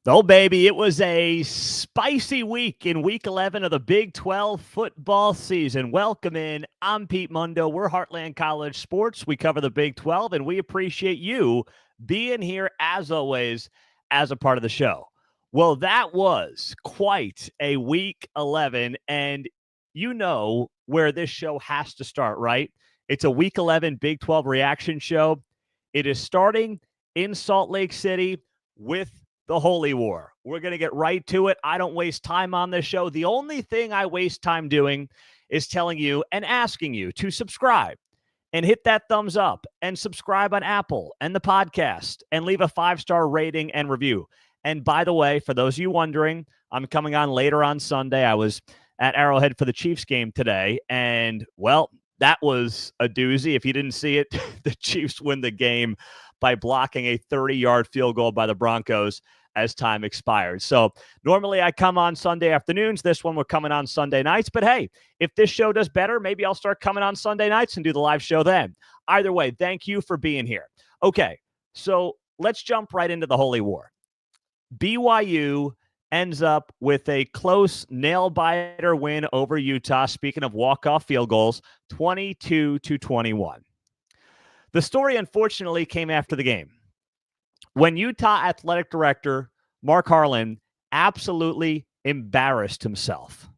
Oh, baby, it was a spicy week in week 11 of the Big 12 football season. Welcome in. I'm Pete Mundo. We're Heartland College Sports. We cover the Big 12, and we appreciate you being here, as always, as a part of the show. Well, that was quite a week 11, and you know where this show has to start, right? It's a week 11 Big 12 reaction show. It is starting in Salt Lake City with the Holy War. We're going to get right to it. I don't waste time on this show. The only thing I waste time doing is telling you and asking you to subscribe and hit that thumbs up and subscribe on Apple and the podcast and leave a 5-star rating and review. And by the way, for those of you wondering, I'm coming on later on Sunday. I was at Arrowhead for the Chiefs game today, and, well, that was a doozy. If you didn't see it, the Chiefs win the game by blocking a 30-yard field goal by the Broncos as time expired. So normally I come on Sunday afternoons. This one we're coming on Sunday nights. But hey, if this show does better, maybe I'll start coming on Sunday nights and do the live show then. Either way, thank you for being here. Okay, so let's jump right into the Holy War. BYU ends up with a close nail-biter win over Utah. Speaking of walk-off field goals, 22-21. The story, unfortunately, came after the game, when Utah Athletic Director Mark Harlan absolutely embarrassed himself.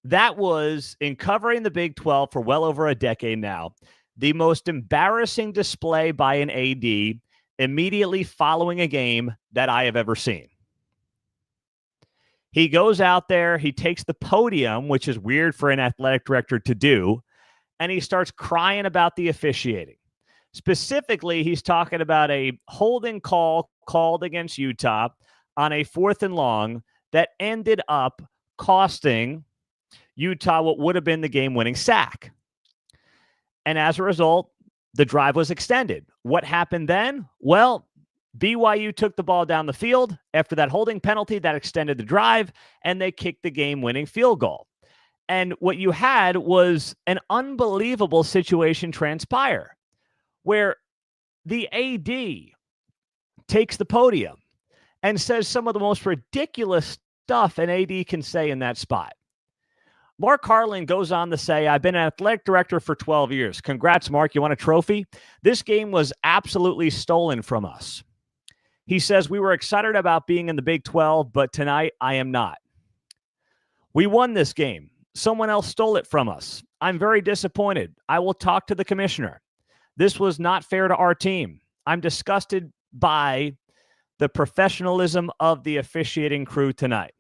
That was, in covering the Big 12 for well over a decade now, the most embarrassing display by an AD immediately following a game that I have ever seen. He goes out there, he takes the podium, which is weird for an athletic director to do, and he starts crying about the officiating. Specifically, he's talking about a holding call called against Utah on a 4th and long that ended up costing Utah what would have been the game-winning sack. And as a result, the drive was extended. What happened then? Well, BYU took the ball down the field after that holding penalty that extended the drive, and they kicked the game-winning field goal. And what you had was an unbelievable situation transpire, where the AD takes the podium and says some of the most ridiculous stuff an AD can say in that spot. Mark Harlan goes on to say, I've been an athletic director for 12 years. Congrats, Mark. You want a trophy? This game was absolutely stolen from us. He says, we were excited about being in the Big 12, but tonight I am not. We won this game. Someone else stole it from us. I'm very disappointed. I will talk to the commissioner. This was not fair to our team. I'm disgusted by the professionalism of the officiating crew tonight.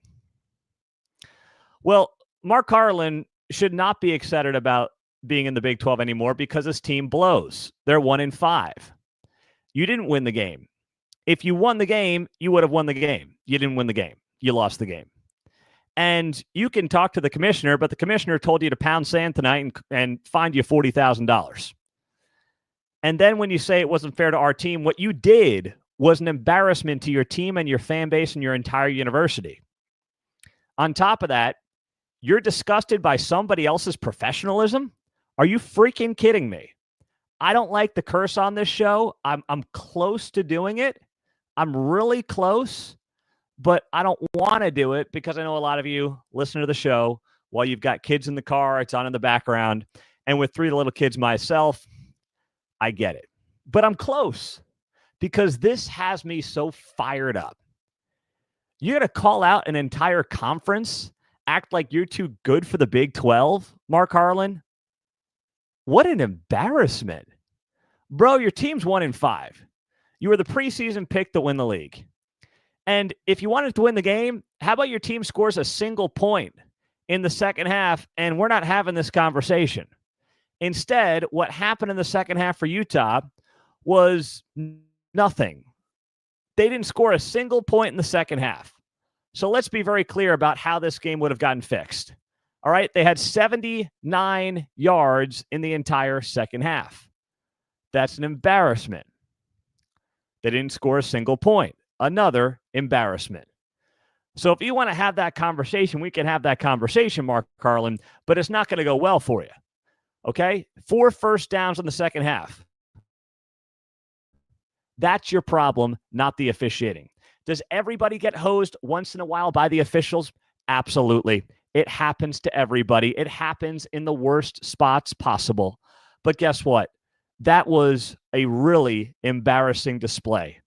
Well, Mark Harlan should not be excited about being in the Big 12 anymore because his team blows. They're 1-5. You didn't win the game. If you won the game, you would have won the game. You didn't win the game. You lost the game. And you can talk to the commissioner, but the commissioner told you to pound sand tonight and fined you $40,000. And then when you say it wasn't fair to our team, what you did was an embarrassment to your team and your fan base and your entire university. On top of that, you're disgusted by somebody else's professionalism? Are you freaking kidding me? I don't like the curse on this show. I'm close to doing it. I'm really close, but I don't want to do it because I know a lot of you listen to the show while you've got kids in the car. It's on in the background. And with 3 little kids myself, I get it. But I'm close because this has me so fired up. You're going to call out an entire conference, act like you're too good for the Big 12, Mark Harlan? What an embarrassment. Bro, your team's 1-5. You were the preseason pick to win the league. And if you wanted to win the game, how about your team scores a single point in the second half and we're not having this conversation? Instead, what happened in the second half for Utah was nothing. They didn't score a single point in the second half. So let's be very clear about how this game would have gotten fixed. All right, they had 79 yards in the entire second half. That's an embarrassment. They didn't score a single point. Another embarrassment. So if you want to have that conversation, we can have that conversation, Mark Harlan, but it's not going to go well for you. Okay? 4 first downs in the second half. That's your problem, not the officiating. Does everybody get hosed once in a while by the officials? Absolutely. It happens to everybody. It happens in the worst spots possible. But guess what? That was a really embarrassing display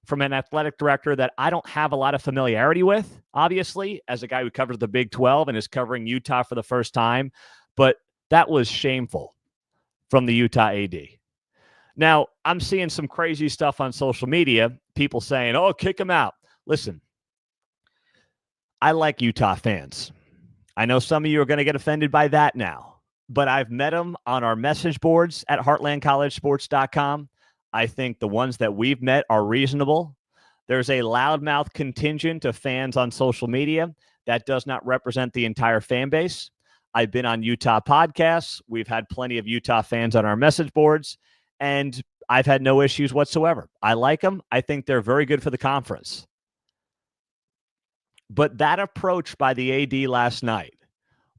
from an athletic director that I don't have a lot of familiarity with, obviously, as a guy who covers the Big 12 and is covering Utah for the first time. But that was shameful from the Utah AD. Now, I'm seeing some crazy stuff on social media, people saying, oh, kick him out. Listen, I like Utah fans. I know some of you are going to get offended by that now, but I've met them on our message boards at heartlandcollegesports.com. I think the ones that we've met are reasonable. There's a loudmouth contingent of fans on social media that does not represent the entire fan base. I've been on Utah podcasts. We've had plenty of Utah fans on our message boards, and I've had no issues whatsoever. I like them. I think they're very good for the conference. But that approach by the AD last night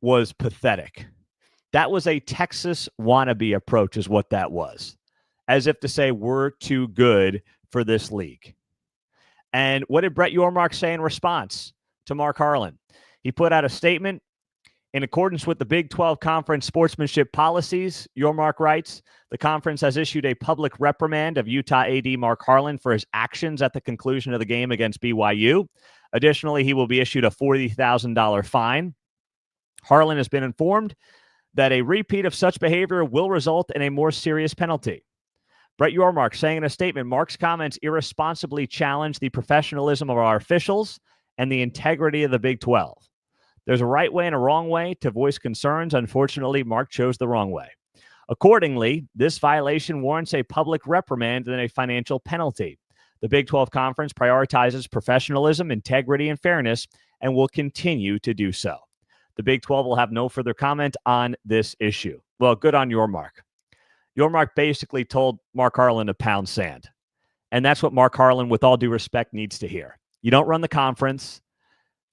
was pathetic. That was a Texas wannabe approach is what that was, as if to say we're too good for this league. And what did Brett Yormark say in response to Mark Harlan? He put out a statement. In accordance with the Big 12 Conference sportsmanship policies, Yormark writes, the conference has issued a public reprimand of Utah AD Mark Harlan for his actions at the conclusion of the game against BYU. Additionally, he will be issued a $40,000 fine. Harlan has been informed that a repeat of such behavior will result in a more serious penalty. Brett Yormark saying in a statement, Mark's comments irresponsibly challenge the professionalism of our officials and the integrity of the Big 12. There's a right way and a wrong way to voice concerns. Unfortunately, Mark chose the wrong way. Accordingly, this violation warrants a public reprimand and a financial penalty. The Big 12 Conference prioritizes professionalism, integrity, and fairness, and will continue to do so. The Big 12 will have no further comment on this issue. Well, good on Yormark. Yormark basically told Mark Harlan to pound sand. And that's what Mark Harlan, with all due respect, needs to hear. You don't run the conference.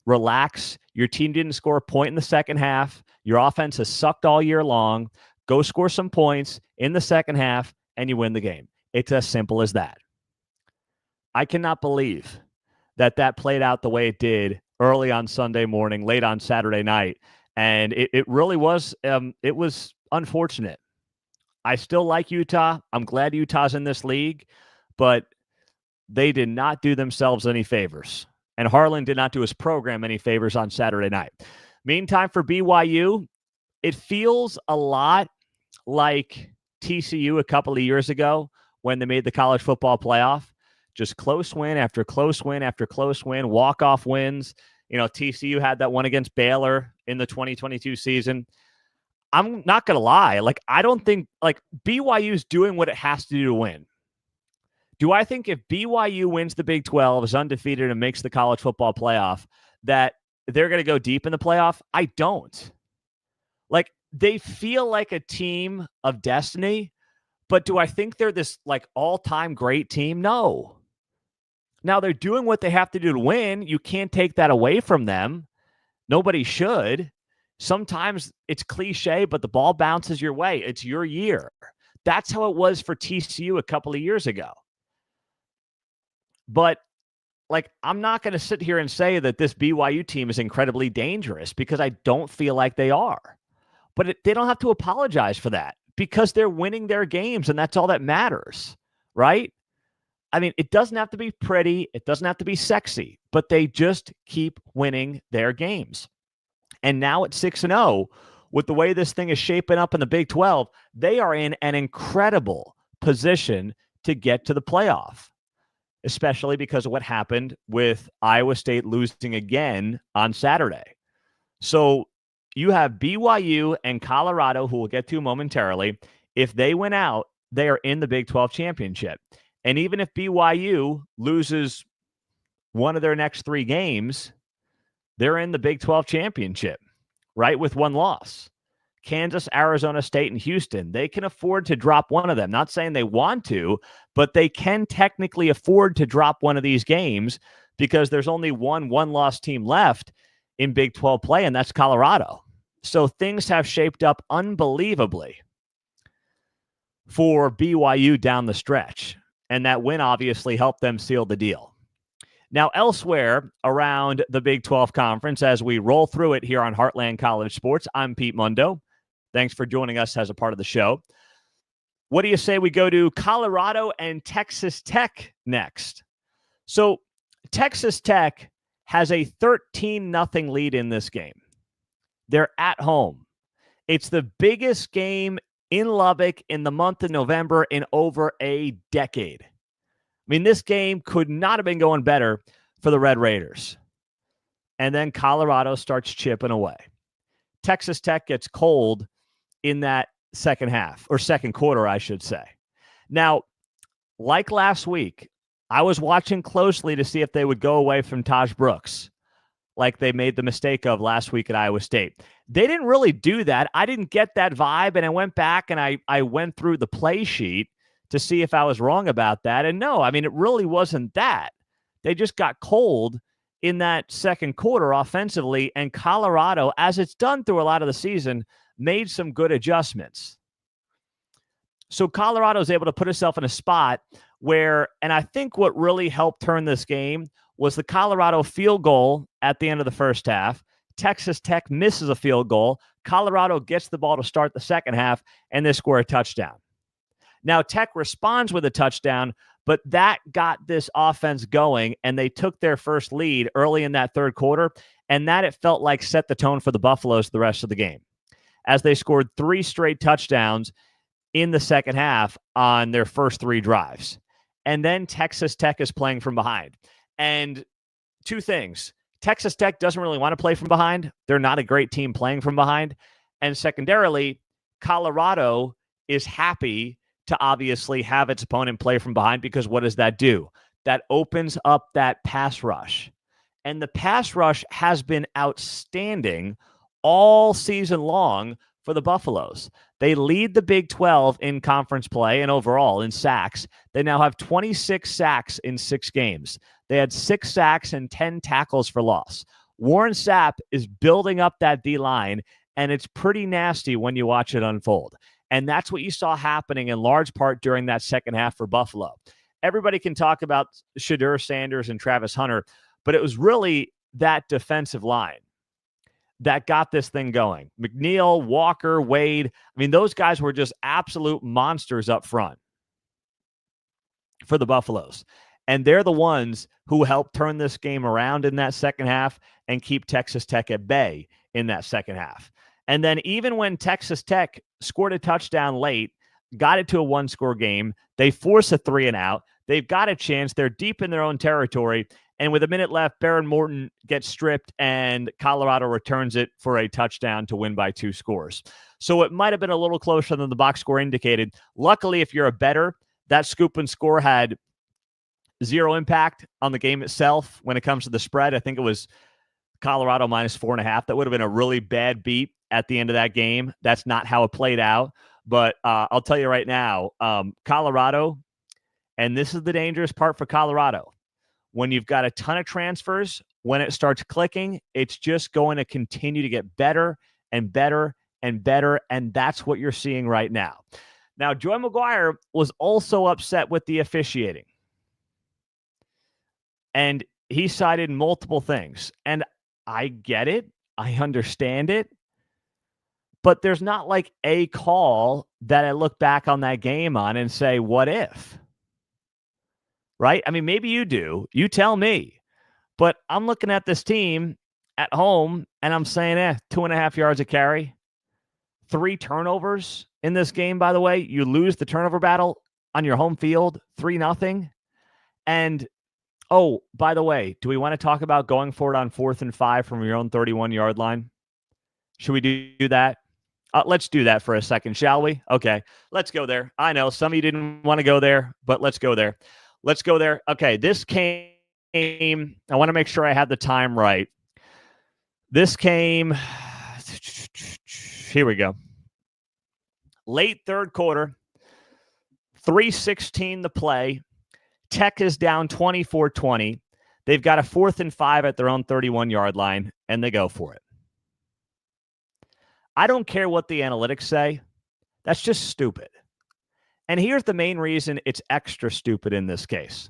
Relax. Your team didn't score a point in the second half. Your offense has sucked all year long. Go score some points in the second half, and you win the game. It's as simple as that. I cannot believe that played out the way it did early on Sunday morning, late on Saturday night. And it really was, it was unfortunate. I still like Utah. I'm glad Utah's in this league, but they did not do themselves any favors. And Harlan did not do his program any favors on Saturday night. Meantime, for BYU, it feels a lot like TCU a couple of years ago when they made the college football playoff. Just close win after close win after close win, walk-off wins. You know, TCU had that one against Baylor in the 2022 season. I'm not going to lie. I don't think, BYU's doing what it has to do to win. Do I think if BYU wins the Big 12, is undefeated, and makes the college football playoff, that they're going to go deep in the playoff? I don't. They feel like a team of destiny, but do I think they're this, all-time great team? No. Now, they're doing what they have to do to win. You can't take that away from them. Nobody should. Sometimes it's cliche, but the ball bounces your way. It's your year. That's how it was for TCU a couple of years ago. But, I'm not going to sit here and say that this BYU team is incredibly dangerous, because I don't feel like they are. But they don't have to apologize for that, because they're winning their games, and that's all that matters, right? I mean, it doesn't have to be pretty. It doesn't have to be sexy, but they just keep winning their games. And now at 6-0, with the way this thing is shaping up in the Big 12, they are in an incredible position to get to the playoff, especially because of what happened with Iowa State losing again on Saturday. So you have BYU and Colorado, who we'll get to momentarily. If they win out, they are in the Big 12 championship. And even if BYU loses one of their next 3 games, they're in the Big 12 championship, right, with 1 loss. Kansas, Arizona State, and Houston, they can afford to drop one of them. Not saying they want to, but they can technically afford to drop one of these games, because there's only one one-loss team left in Big 12 play, and that's Colorado. So things have shaped up unbelievably for BYU down the stretch, and that win obviously helped them seal the deal. Now, elsewhere around the Big 12 Conference, as we roll through it here on Heartland College Sports, I'm Pete Mundo. Thanks for joining us as a part of the show. What do you say we go to Colorado and Texas Tech next? So Texas Tech has a 13-0 lead in this game. They're at home. It's the biggest game in Lubbock in the month of November in over a decade. I mean, this game could not have been going better for the Red Raiders. And then Colorado starts chipping away. Texas Tech gets cold in that second half, or second quarter, I should say. Now, like last week, I was watching closely to see if they would go away from Taj Brooks, like they made the mistake of last week at Iowa State. They didn't really do that. I didn't get that vibe, and I went back and I went through the play sheet to see if I was wrong about that. And no, I mean, it really wasn't that. They just got cold in that second quarter offensively, and Colorado, as it's done through a lot of the season, made some good adjustments. So Colorado is able to put itself in a spot where, and I think what really helped turn this game was the Colorado field goal at the end of the first half. Texas Tech misses a field goal. Colorado gets the ball to start the second half, and they score a touchdown. Now, Tech responds with a touchdown, but that got this offense going, and they took their first lead early in that third quarter, and that, it felt like, set the tone for the Buffaloes the rest of the game, as they scored 3 straight touchdowns in the second half on their first 3 drives. And then Texas Tech is playing from behind. And 2 things. Texas Tech doesn't really want to play from behind. They're not a great team playing from behind. And secondarily, Colorado is happy to obviously have its opponent play from behind, because what does that do? That opens up that pass rush. And the pass rush has been outstanding all season long for the Buffaloes. They lead the Big 12 in conference play and overall in sacks. They now have 26 sacks in 6 games. They had 6 sacks and 10 tackles for loss. Warren Sapp is building up that D-line, and it's pretty nasty when you watch it unfold. And that's what you saw happening in large part during that second half for Buffalo. Everybody can talk about Shedeur Sanders and Travis Hunter, but it was really that defensive line that got this thing going. McNeil, Walker, Wade. I mean, those guys were just absolute monsters up front for the Buffaloes. And they're the ones who helped turn this game around in that second half and keep Texas Tech at bay in that second half. And then even when Texas Tech scored a touchdown late, got it to a 1-score game, they force a 3-and-out. They've got a chance. They're deep in their own territory. And with a minute left, Baron Morton gets stripped, and Colorado returns it for a touchdown to win by 2 scores. So it might have been a little closer than the box score indicated. Luckily, if you're a bettor, that scoop and score had 0 impact on the game itself when it comes to the spread. I think it was Colorado minus 4.5. That would have been a really bad beat at the end of that game. That's not how it played out. But I'll tell you right now, Colorado, and this is the dangerous part for Colorado, when you've got a ton of transfers, when it starts clicking, it's just going to continue to get better and better and better, and that's what you're seeing right now. Now, Joy McGuire was also upset with the officiating, and he cited multiple things, and I get it. I understand it. But there's not like a call that I look back on that game on and say, what if? Right? I mean, maybe you do. You tell me. But I'm looking at this team at home, and I'm saying, 2.5 yards a carry, 3 turnovers in this game, by the way. You lose the turnover battle on your home field, 3-0. And, oh, by the way, do we want to talk about going for it on 4th and 5 from your own 31-yard line? Should we do that? Let's do that for a second, shall we? Okay, let's go there. I know some of you didn't want to go there, but let's go there. Let's go there. Okay, this came, I want to make sure I had the time right. This came, here we go. Late third quarter, 3:16 to play. Tech is down 24-20. They've got a 4th and 5 at their own 31-yard line, and they go for it. I don't care what the analytics say. That's just stupid. And here's the main reason it's extra stupid in this case.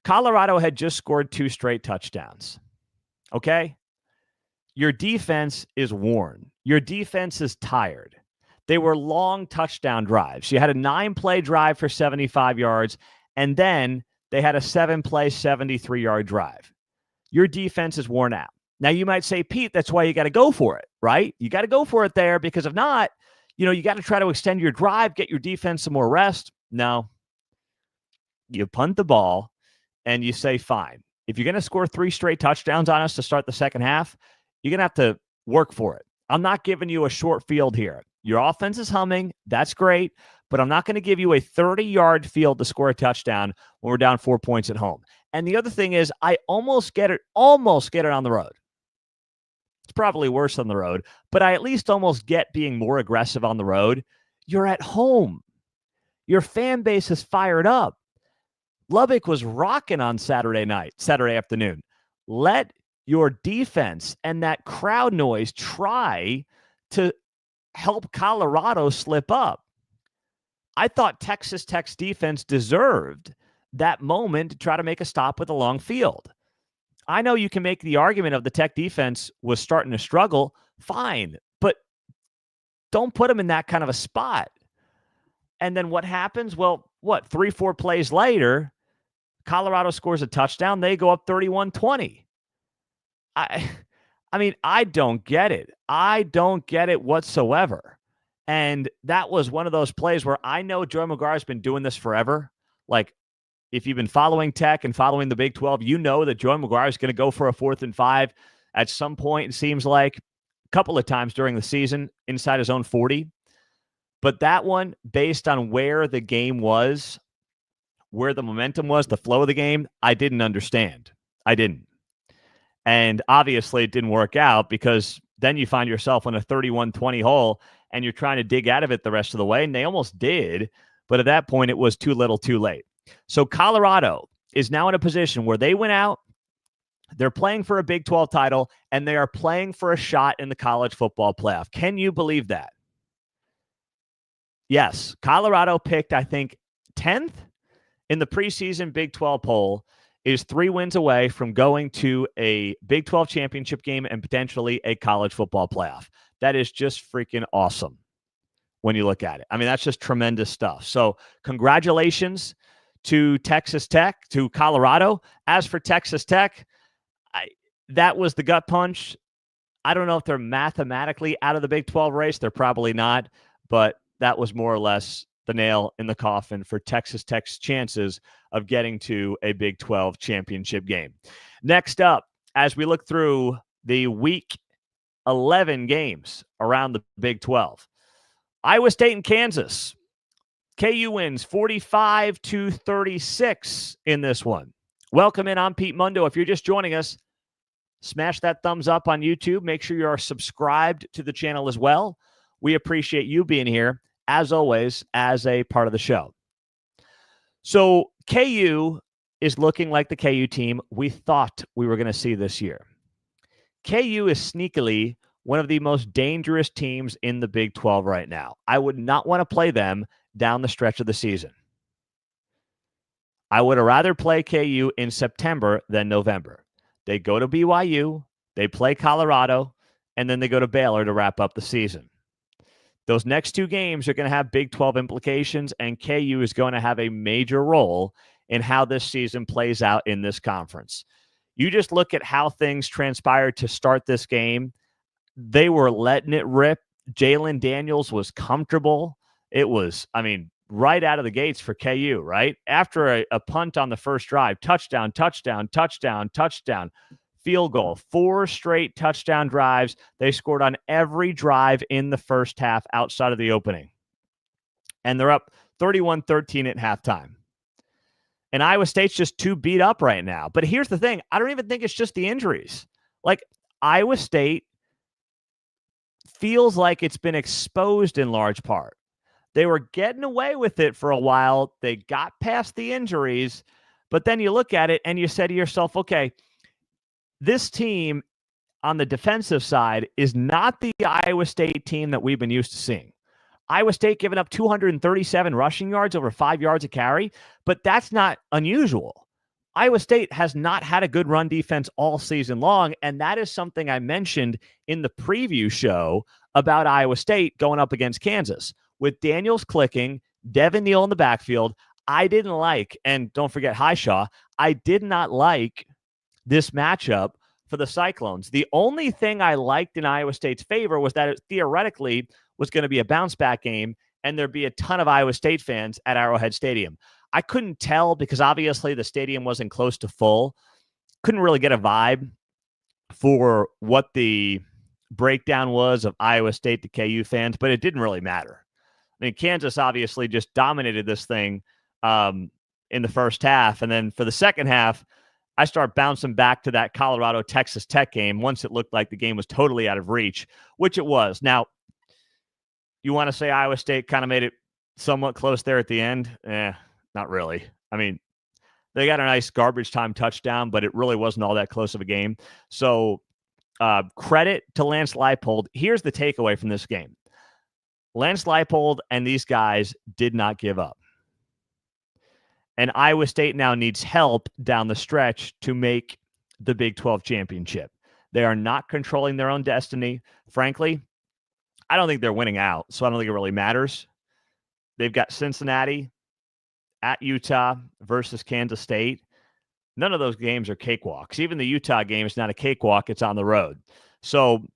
Colorado had just scored 2 straight touchdowns. Okay? Your defense is worn. Your defense is tired. They were long touchdown drives. You had a 9-play drive for 75 yards, and then they had a 7-play, 73-yard drive. Your defense is worn out. Now, you might say, Pete, that's why you got to go for it, right? You got to go for it there, because if not, you got to try to extend your drive, get your defense some more rest. No. You punt the ball, and you say, fine. If you're going to score 3 straight touchdowns on us to start the second half, you're going to have to work for it. I'm not giving you a short field here. Your offense is humming. That's great. But I'm not going to give you a 30-yard field to score a touchdown when we're down 4 points at home. And the other thing is, I almost get it on the road. It's probably worse on the road, but I at least almost get being more aggressive on the road. You're at home. Your fan base is fired up. Lubbock was rocking on Saturday afternoon. Let your defense and that crowd noise try to help Colorado slip up. I thought Texas Tech's defense deserved that moment to try to make a stop with a long field. I know you can make the argument of the Tech defense was starting to struggle. Fine, but don't put them in that kind of a spot. And then what happens? Well, 3-4 plays later, Colorado scores a touchdown. They go up 31-20. I mean, I don't get it. I don't get it whatsoever. And that was one of those plays where I know Joe McGuire's been doing this forever. Like, if you've been following Tech and following the Big 12, you know that Joe McGuire is going to go for a 4th and 5 at some point. It seems like a couple of times during the season inside his own 40. But that one, based on where the game was, where the momentum was, the flow of the game, I didn't understand. I didn't. And obviously it didn't work out, because then you find yourself in a 31-20 hole and you're trying to dig out of it the rest of the way. And they almost did. But at that point, it was too little too late. So Colorado is now in a position where they went out, they're playing for a Big 12 title, and they are playing for a shot in the college football playoff. Can you believe that? Yes, Colorado picked, I think, 10th in the preseason Big 12 poll, is 3 wins away from going to a Big 12 championship game and potentially a college football playoff. That is just freaking awesome when you look at it. I mean, that's just tremendous stuff. So congratulations to Texas Tech, to Colorado. As for Texas Tech, that was the gut punch. I don't know if they're mathematically out of the Big 12 race. They're probably not, but that was more or less the nail in the coffin for Texas Tech's chances of getting to a Big 12 championship game. Next up, as we look through the Week 11 games around the Big 12, Iowa State and Kansas. KU wins 45-36 in this one. Welcome in. I'm Pete Mundo. If you're just joining us, smash that thumbs up on YouTube. Make sure you are subscribed to the channel as well. We appreciate you being here, as always, as a part of the show. So KU is looking like the KU team we thought we were going to see this year. KU is sneakily one of the most dangerous teams in the Big 12 right now. I would not want to play them down the stretch of the season. I would have rather play KU in September than November. They go to BYU, they play Colorado, and then they go to Baylor to wrap up the season. Those next 2 games are going to have Big 12 implications, and KU is going to have a major role in how this season plays out in this conference. You just look at how things transpired to start this game. They were letting it rip. Jalen Daniels was comfortable. It was, right out of the gates for KU, right? After a punt on the first drive, touchdown, field goal, 4 straight touchdown drives. They scored on every drive in the first half outside of the opening. And they're up 31-13 at halftime. And Iowa State's just too beat up right now. But here's the thing. I don't even think it's just the injuries. Like, Iowa State feels like it's been exposed in large part. They were getting away with it for a while. They got past the injuries. But then you look at it and you say to yourself, okay, this team on the defensive side is not the Iowa State team that we've been used to seeing. Iowa State giving up 237 rushing yards, over 5 yards a carry, but that's not unusual. Iowa State has not had a good run defense all season long, and that is something I mentioned in the preview show about Iowa State going up against Kansas. With Daniels clicking, Devin Neal in the backfield, I didn't like, and don't forget Highshaw, I did not like this matchup for the Cyclones. The only thing I liked in Iowa State's favor was that it theoretically was going to be a bounce-back game, and there'd be a ton of Iowa State fans at Arrowhead Stadium. I couldn't tell because obviously the stadium wasn't close to full. Couldn't really get a vibe for what the breakdown was of Iowa State to KU fans, but it didn't really matter. I mean, Kansas obviously just dominated this thing in the first half. And then for the second half, I start bouncing back to that Colorado-Texas Tech game once it looked like the game was totally out of reach, which it was. Now, you want to say Iowa State kind of made it somewhat close there at the end? Not really. I mean, they got a nice garbage time touchdown, but it really wasn't all that close of a game. So credit to Lance Leipold. Here's the takeaway from this game. Lance Leipold and these guys did not give up. And Iowa State now needs help down the stretch to make the Big 12 championship. They are not controlling their own destiny. Frankly, I don't think they're winning out, so I don't think it really matters. They've got Cincinnati at Utah versus Kansas State. None of those games are cakewalks. Even the Utah game is not a cakewalk. It's on the road. So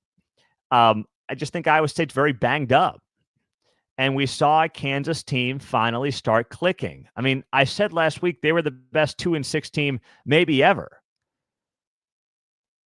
I just think Iowa State's very banged up. And we saw a Kansas team finally start clicking. I mean, I said last week they were the best 2-6 team maybe ever.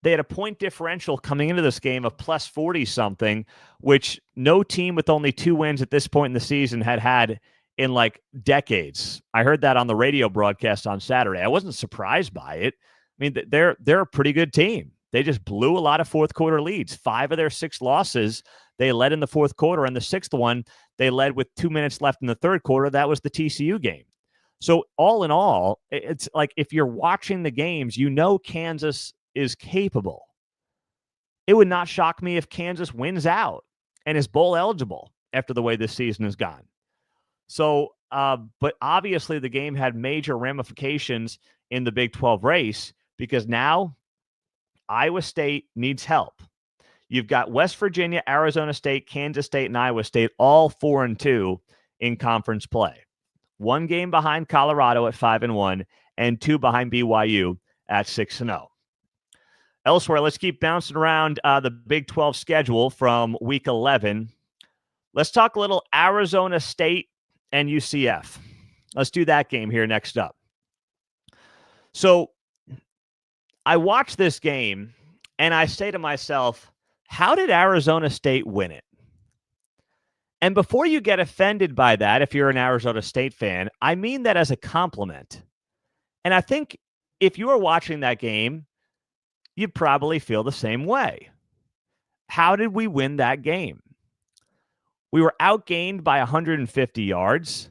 They had a point differential coming into this game of plus 40-something, which no team with only 2 wins at this point in the season had in like decades. I heard that on the radio broadcast on Saturday. I wasn't surprised by it. I mean, they're a pretty good team. They just blew a lot of fourth quarter leads. 5 of their 6 losses, they led in the fourth quarter, and the 6th one, they led with 2 minutes left in the third quarter. That was the TCU game. So all in all, it's like if you're watching the games, you know Kansas is capable. It would not shock me if Kansas wins out and is bowl eligible after the way this season has gone. So, but obviously the game had major ramifications in the Big 12 race because now Iowa State needs help. You've got West Virginia, Arizona State, Kansas State, and Iowa State, all 4-2 in conference play. 1 game behind Colorado at 5-1, and 2 behind BYU at 6-0. Elsewhere, let's keep bouncing around the Big 12 schedule from Week 11. Let's talk a little Arizona State and UCF. Let's do that game here next up. So I watch this game, and I say to myself, how did Arizona State win it? And before you get offended by that, if you're an Arizona State fan, I mean that as a compliment. And I think if you were watching that game, you'd probably feel the same way. How did we win that game? We were outgained by 150 yards,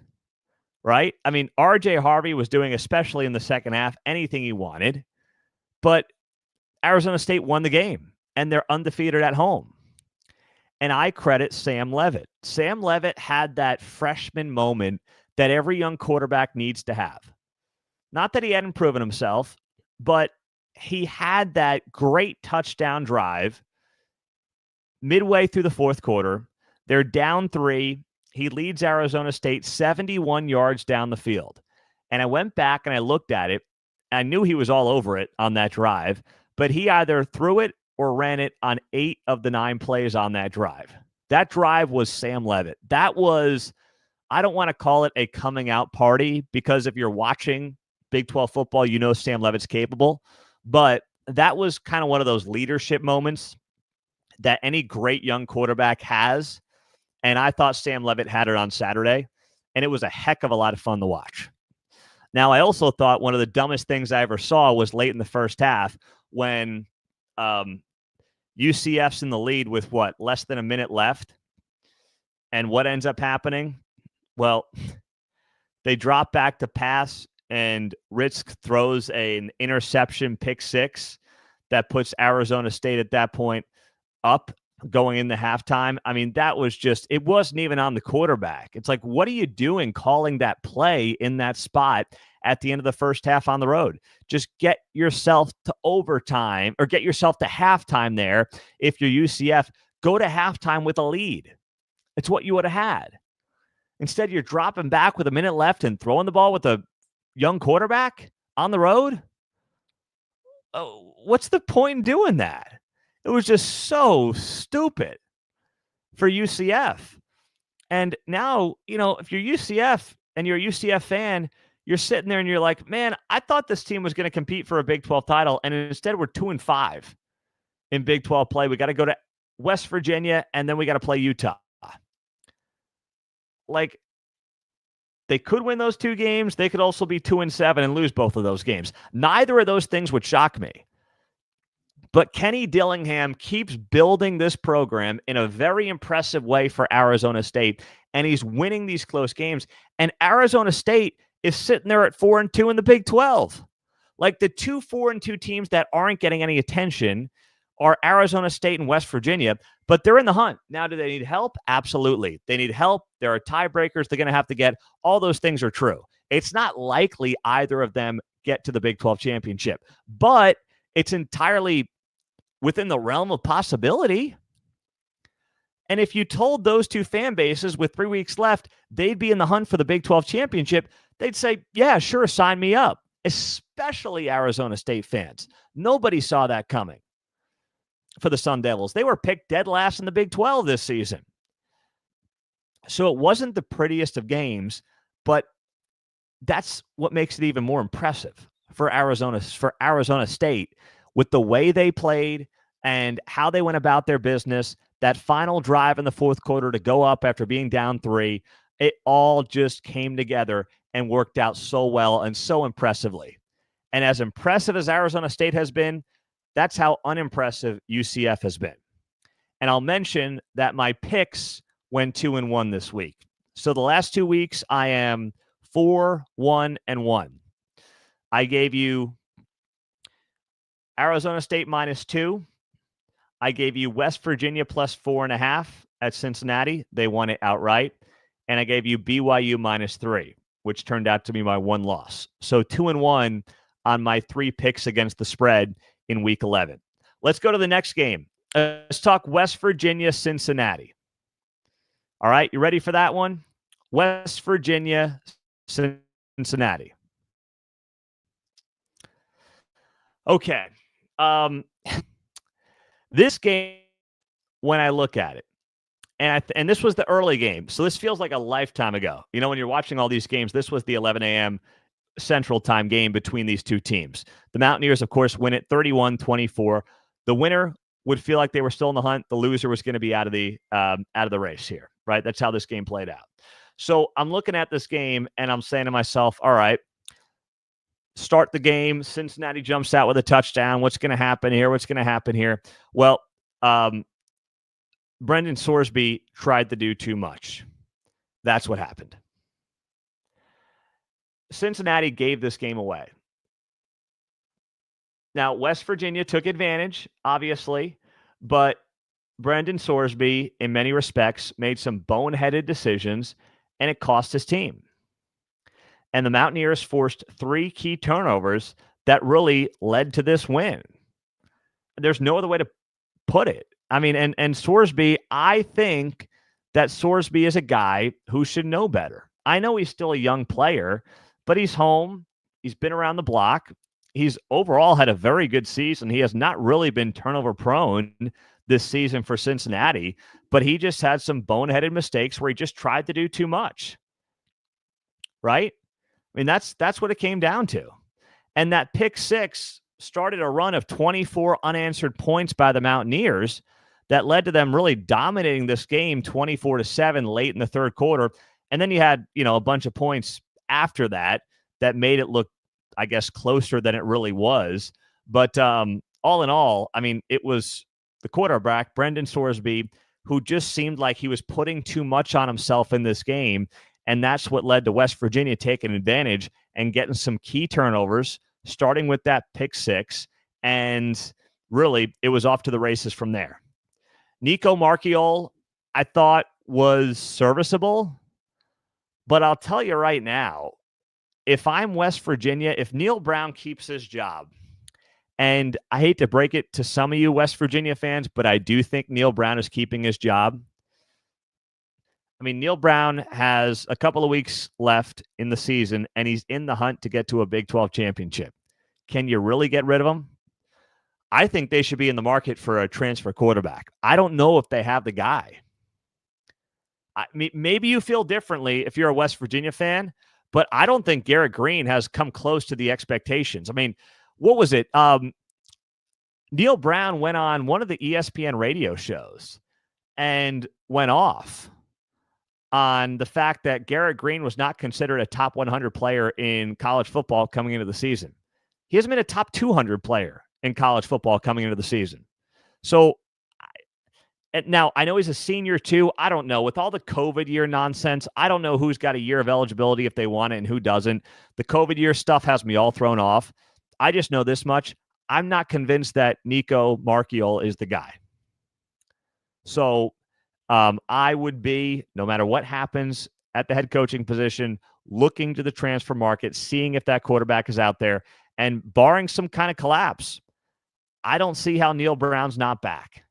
right? I mean, RJ Harvey was doing, especially in the second half, anything he wanted. But Arizona State won the game, and they're undefeated at home. And I credit Sam Leavitt. Sam Leavitt had that freshman moment that every young quarterback needs to have. Not that he hadn't proven himself, but he had that great touchdown drive midway through the fourth quarter. They're down 3. He leads Arizona State 71 yards down the field. And I went back and I looked at it. I knew he was all over it on that drive, but he either threw it or ran it on 8 of the 9 plays on that drive. That drive was Sam Leavitt. That was, I don't want to call it a coming out party because if you're watching Big 12 football, you know Sam Leavitt's capable. But that was kind of one of those leadership moments that any great young quarterback has. And I thought Sam Leavitt had it on Saturday, and it was a heck of a lot of fun to watch. Now, I also thought one of the dumbest things I ever saw was late in the first half when UCF's in the lead with, less than a minute left. And what ends up happening? Well, they drop back to pass, and Ritz throws an interception pick 6 that puts Arizona State at that point up going into halftime. I mean, that was just, it wasn't even on the quarterback. It's like, what are you doing calling that play in that spot at the end of the first half on the road. Just get yourself to overtime or get yourself to halftime there. If you're UCF, go to halftime with a lead. It's what you would have had. Instead, you're dropping back with a minute left and throwing the ball with a young quarterback on the road. Oh, what's the point in doing that? It was just so stupid for UCF. And now, if you're UCF and you're a UCF fan, you're sitting there and you're like, man, I thought this team was going to compete for a Big 12 title. And instead, we're 2-5 in Big 12 play. We got to go to West Virginia and then we got to play Utah. Like, they could win those 2 games. They could also be 2-7 and lose both of those games. Neither of those things would shock me. But Kenny Dillingham keeps building this program in a very impressive way for Arizona State, and he's winning these close games. And Arizona State is sitting there at 4-2 in the Big 12. Like, the 2 4-2 teams that aren't getting any attention are Arizona State and West Virginia, but they're in the hunt. Now, do they need help? Absolutely. They need help. There are tiebreakers they're going to have to get. All those things are true. It's not likely either of them get to the Big 12 championship, but it's entirely within the realm of possibility. And if you told those 2 fan bases with 3 weeks left, they'd be in the hunt for the Big 12 championship, they'd say, yeah, sure, sign me up, especially Arizona State fans. Nobody saw that coming for the Sun Devils. They were picked dead last in the Big 12 this season. So it wasn't the prettiest of games, but that's what makes it even more impressive for Arizona State with the way they played and how they went about their business. That final drive in the fourth quarter to go up after being down 3, it all just came together and worked out so well and so impressively. And as impressive as Arizona State has been, that's how unimpressive UCF has been. And I'll mention that my picks went 2-1 this week. So the last 2 weeks, I am 4-1-1. I gave you Arizona State -2. I gave you West Virginia +4.5 at Cincinnati. They won it outright. And I gave you BYU -3, which turned out to be my 1 loss. So 2-1 on my 3 picks against the spread in week 11. Let's go to the next game. Let's talk West Virginia, Cincinnati. All right, you ready for that one? West Virginia, Cincinnati. Okay. This game, when I look at it, and this was the early game, so this feels like a lifetime ago. When you're watching all these games, this was the 11 a.m. Central Time game between these 2 teams. The Mountaineers, of course, win it 31-24. The winner would feel like they were still in the hunt. The loser was going to be out of the race here, right? That's how this game played out. So I'm looking at this game and I'm saying to myself, all right, start the game. Cincinnati jumps out with a touchdown. What's going to happen here? What's going to happen here? Well, Brendan Sorsby tried to do too much. That's what happened. Cincinnati gave this game away. Now, West Virginia took advantage, obviously, but Brendan Sorsby, in many respects, made some boneheaded decisions, and it cost his team. And the Mountaineers forced 3 key turnovers that really led to this win. There's no other way to put it. I mean, and Sorsby, I think that Sorsby is a guy who should know better. I know he's still a young player, but he's home. He's been around the block. He's overall had a very good season. He has not really been turnover prone this season for Cincinnati, but he just had some boneheaded mistakes where he just tried to do too much. Right? I mean, that's what it came down to. And that pick 6 started a run of 24 unanswered points by the Mountaineers that led to them really dominating this game 24-7 late in the third quarter. And then you had, a bunch of points after that made it look, I guess, closer than it really was. But all in all, I mean, it was the quarterback, Brendan Sorsby, who just seemed like he was putting too much on himself in this game. And that's what led to West Virginia taking advantage and getting some key turnovers, starting with that pick 6. And really, it was off to the races from there. Nico Marchiol, I thought, was serviceable. But I'll tell you right now, if I'm West Virginia, if Neil Brown keeps his job, and I hate to break it to some of you West Virginia fans, but I do think Neil Brown is keeping his job. I mean, Neil Brown has a couple of weeks left in the season, and he's in the hunt to get to a Big 12 championship. Can you really get rid of him? I think they should be in the market for a transfer quarterback. I don't know if they have the guy. Maybe you feel differently if you're a West Virginia fan, but I don't think Garrett Green has come close to the expectations. I mean, what was it? Neil Brown went on one of the ESPN radio shows and went off on the fact that Garrett Green was not considered a top 100 player in college football coming into the season. He hasn't been a top 200 player in college football coming into the season. So now I know he's a senior too. I don't know. With all the COVID year nonsense, I don't know who's got a year of eligibility if they want it and who doesn't. The COVID year stuff has me all thrown off. I just know this much. I'm not convinced that Nico Marchiol is the guy. So I would be, no matter what happens at the head coaching position, looking to the transfer market, seeing if that quarterback is out there, and barring some kind of collapse, I don't see how Neil Brown's not back.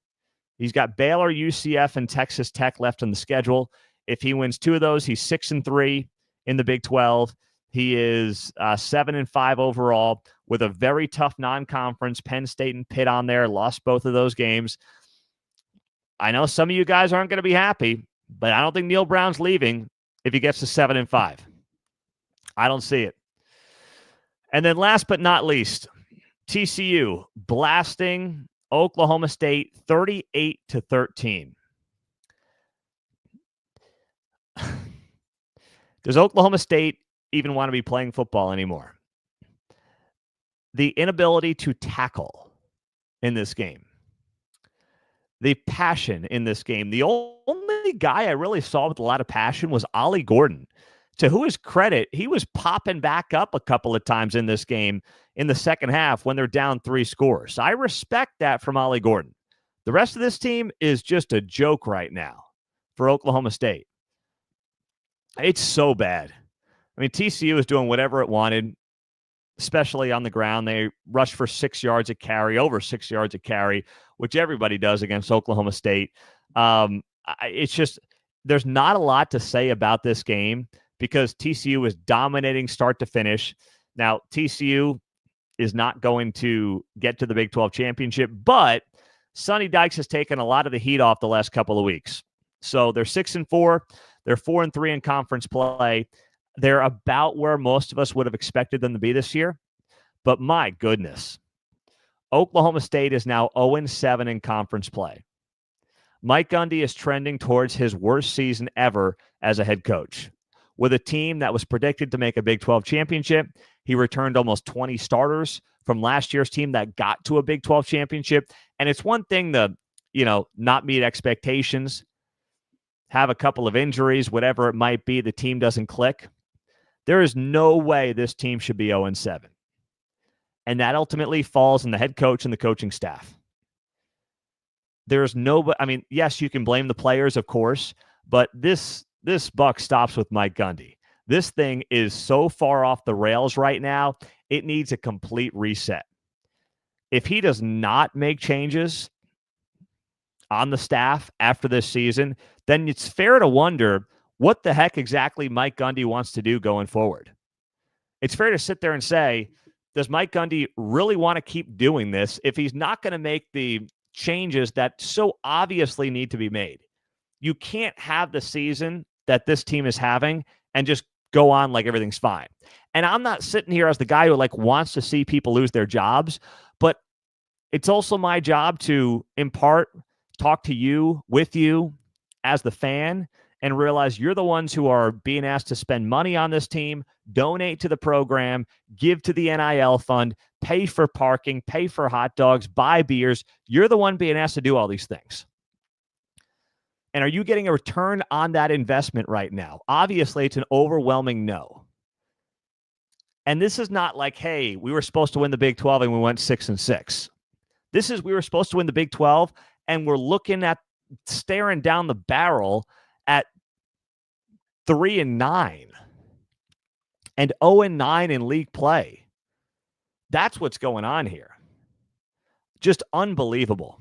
He's got Baylor, UCF, and Texas Tech left on the schedule. If he wins 2 of those, he's 6-3 in the Big 12. He is 7-5 overall with a very tough non-conference. Penn State and Pitt on there, lost both of those games. I know some of you guys aren't going to be happy, but I don't think Neil Brown's leaving if he gets to 7-5. I don't see it. And then last but not least, TCU blasting Oklahoma State 38-13. Does Oklahoma State even want to be playing football anymore? The inability to tackle in this game. The passion in this game. The only guy I really saw with a lot of passion was Ollie Gordon. To whose credit, he was popping back up a couple of times in this game in the second half when they're down 3 scores. I respect that from Ollie Gordon. The rest of this team is just a joke right now for Oklahoma State. It's so bad. I mean, TCU is doing whatever it wanted, especially on the ground. They rushed for 6 yards a carry, over 6 yards a carry, which everybody does against Oklahoma State. It's just, there's not a lot to say about this game because TCU is dominating start to finish. Now, TCU is not going to get to the Big 12 championship, but Sonny Dykes has taken a lot of the heat off the last couple of weeks. So they're 6-4. They're 4-3 in conference play. They're about where most of us would have expected them to be this year. But my goodness, Oklahoma State is now 0-7 in conference play. Mike Gundy is trending towards his worst season ever as a head coach. With a team that was predicted to make a Big 12 championship, he returned almost 20 starters from last year's team that got to a Big 12 championship. And it's one thing to, not meet expectations, have a couple of injuries, whatever it might be, the team doesn't click. There is no way this team should be 0-7. And that ultimately falls on the head coach and the coaching staff. There's no, yes, you can blame the players, of course, but this buck stops with Mike Gundy. This thing is so far off the rails right now, it needs a complete reset. If he does not make changes on the staff after this season, then it's fair to wonder what the heck exactly Mike Gundy wants to do going forward. It's fair to sit there and say, does Mike Gundy really want to keep doing this if he's not going to make the changes that so obviously need to be made? You can't have the season that this team is having and just go on like everything's fine. And I'm not sitting here as the guy who wants to see people lose their jobs, but it's also my job to talk to you, with you as the fan, and realize you're the ones who are being asked to spend money on this team, donate to the program, give to the NIL fund, pay for parking, pay for hot dogs, buy beers. You're the one being asked to do all these things. And are you getting a return on that investment right now? Obviously, it's an overwhelming no. And this is not like, hey, we were supposed to win the Big 12 and we went 6-6. This is, we were supposed to win the Big 12 and we're staring down the barrel at 3-9. and 0-9 in league play. That's what's going on here. Just unbelievable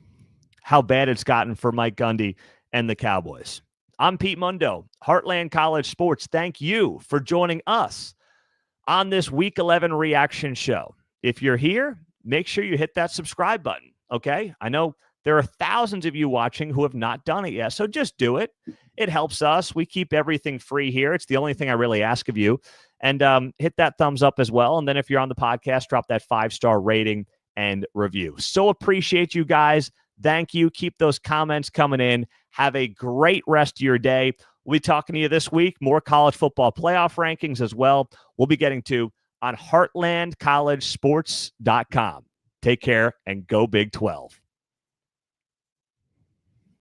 how bad it's gotten for Mike Gundy and the Cowboys. I'm Pete Mundo, Heartland College Sports. Thank you for joining us on this Week 11 reaction show. If you're here, make sure you hit that subscribe button, okay? I know there are thousands of you watching who have not done it yet, so just do it. It helps us. We keep everything free here. It's the only thing I really ask of you. And hit that thumbs up as well. And then if you're on the podcast, drop that 5-star rating and review. So appreciate you guys. Thank you. Keep those comments coming in. Have a great rest of your day. We'll be talking to you this week. More college football playoff rankings as well. We'll be getting to on heartlandcollegesports.com. Take care and go Big 12.